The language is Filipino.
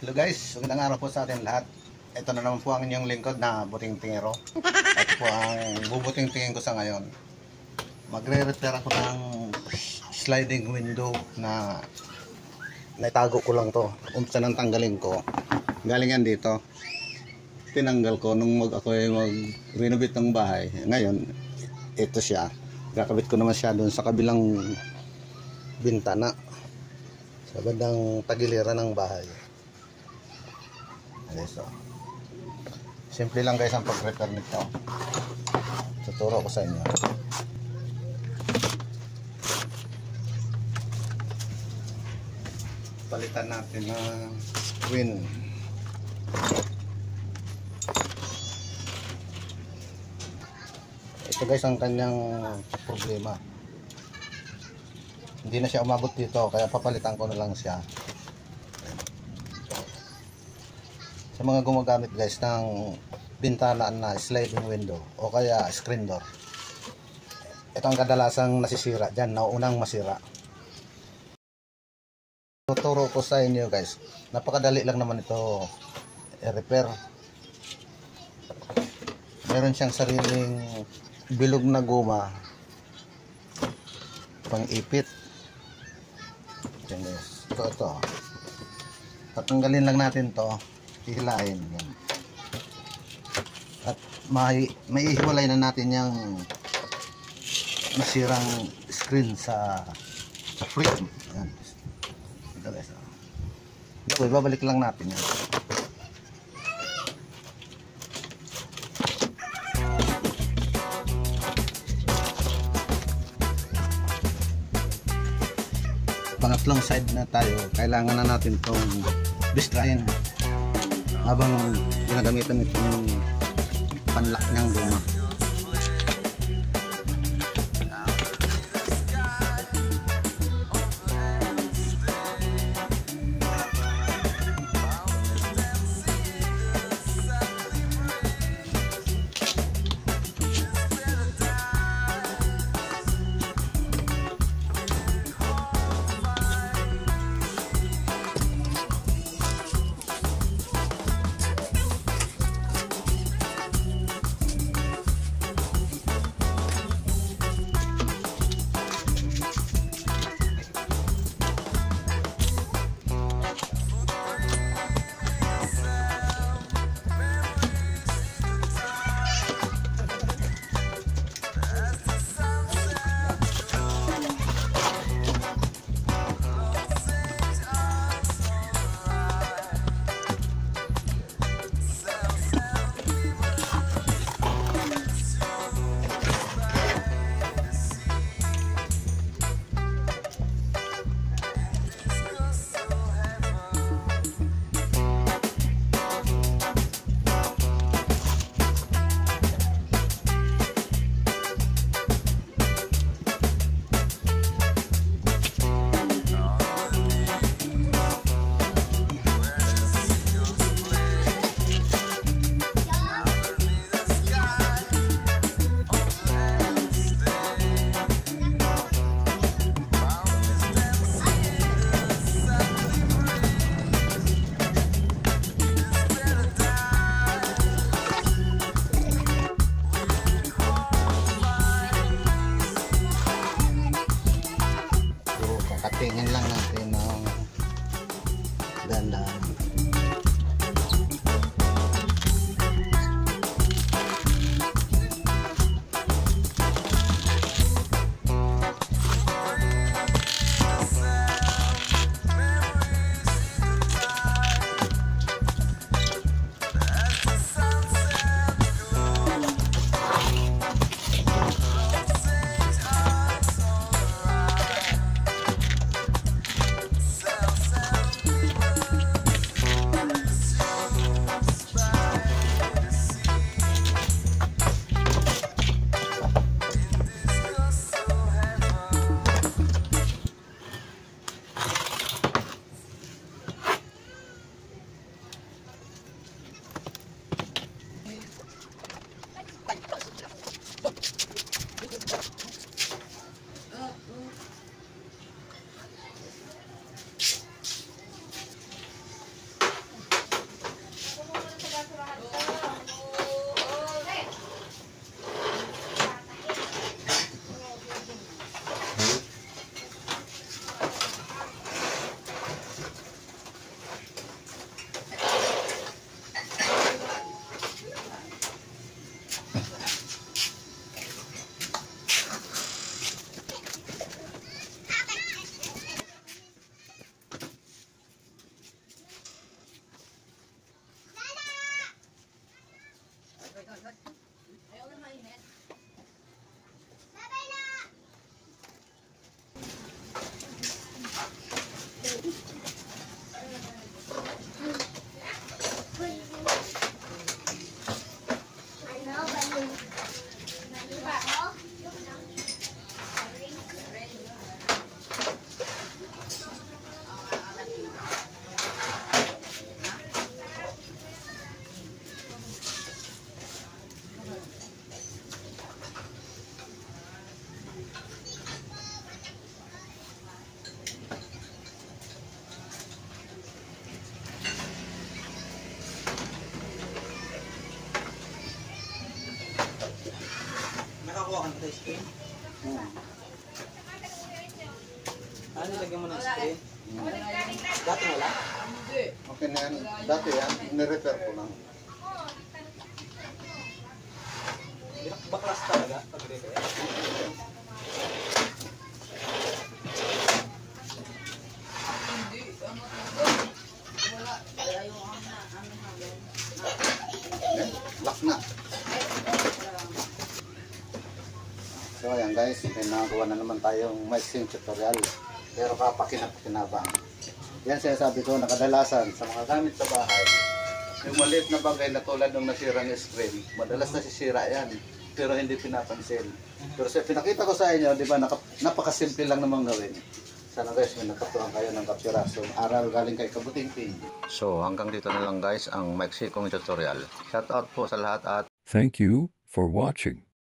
Hello guys, magandang araw po sa atin lahat. Ito na naman po ang inyong lingkod na buting tingero. Ito po ang bubuting tingin ko sa ngayon. Magre-repair ako ng sliding window na naitago ko lang to. Umpisa nang tanggalin ko. Galing yan dito. Tinanggal ko nung ako mag-renovate ng bahay. Ngayon, ito siya. Kakabit ko naman siya doon sa kabilang bintana. Sa bandang tagiliran ng bahay. So, simple lang guys ang pag-repair nito. Tuturo ko sa inyo. Palitan natin ng screen. Ito guys ang kanyang problema. Hindi na siya umabot dito, kaya papalitan ko na lang siya. Sa mga gumagamit guys ng bintana na sliding window o kaya screen door, ito ang kadalasang nasisira dyan, naunang masira. Tuturo ko sa inyo guys, napakadali lang naman ito i-repair. Meron siyang sariling bilog na guma pang ipit. Ito tatanggalin lang natin to, hihilain yan. At maihiwalay na natin yung nasirang screen sa frame. Yan. Ito guys. Ito, ibabalik lang natin yan. Pangatlong side na tayo, kailangan na natin itong distrain habang ginagamitan itong panlock ng guma. hawakan ito screen. Ano nilagyan mo ng screen? Dati wala? Okay na yan. Dati yan, nirepair ko lang. Baklas talaga pag repair. Okay? Lock na. So ayan guys, may nakakuha na naman tayong mixing tutorial. Pero kapakinabang. Yan sinasabi ko, nakadalasan sa mga gamit sa bahay. Yung maliit na bagay na tulad ng nasirang screen, madalas nasisira yan. Pero hindi pinapansin. Pero sa pinakita ko sa inyo, di ba, napakasimple lang namang gawin. Sana guys, may nakatuhan kayo ng kapirasong aral galing kay Kabutingting. So hanggang dito na lang guys ang mixing tutorial. Shout out po sa lahat at Thank you for watching.